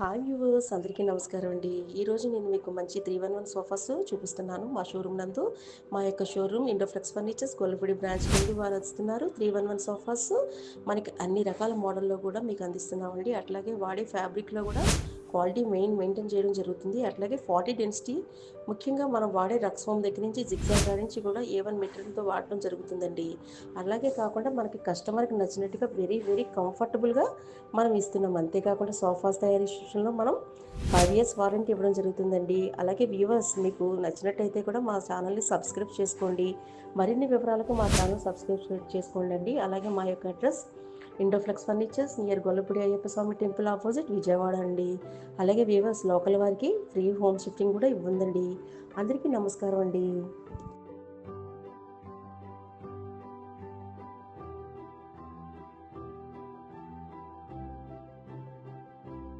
Hi viewers అందరికీ నమస్కారం అండి. ఈరోజు నేను మీకు మంచి 311 సోఫాస్ చూపిస్తున్నాను మా షోరూమ్ నందు. మా యొక్క షోరూమ్ ఇండోఫ్లెక్స్ ఫర్నిచర్స్ గొల్లపూడి బ్రాంచ్ నుండి వారు అందిస్తున్నారు 311 సోఫాస్. మనకి అన్ని రకాల మోడల్లో కూడా మీకు అందిస్తున్నామండి. అట్లాగే వాడే ఫ్యాబ్రిక్లో కూడా క్వాలిటీ మెయింటైన్ చేయడం జరుగుతుంది. అట్లాగే 40 డెన్సిటీ, ముఖ్యంగా మనం వాడే రక్స్ ఫోమ్ దగ్గర నుంచి జిగ్జాగ్ కాడ నుంచి కూడా A1 మెటీరియల్తో వాడడం జరుగుతుందండి. అలాగే కాకుండా మనకి కస్టమర్కి నచ్చినట్టుగా వెరీ వెరీ కంఫర్టబుల్గా మనం ఇస్తున్నాం. అంతేకాకుండా సోఫాస్ తయారీ విషయంలో మనం 5 ఇయర్స్ వారంటీ ఇవ్వడం జరుగుతుందండి. అలాగే వ్యూవర్స్ మీకు నచ్చినట్టయితే కూడా మా ఛానల్ని సబ్స్క్రైబ్ చేసుకోండి. మరిన్ని వివరాలకు మా ఛానల్ సబ్స్క్రైబ్ చేసుకోండి. అలాగే మా యొక్క address Indoflex furnitures near Gollapudi Ayyappa Swami temple opposite Vijayawada అండి. అలాగే వ్యూవర్స్ లోకల్ వారికి ఫ్రీ హోమ్ షిఫ్టింగ్ కూడా ఇవ్వండి. అందరికీ నమస్కారం అండి.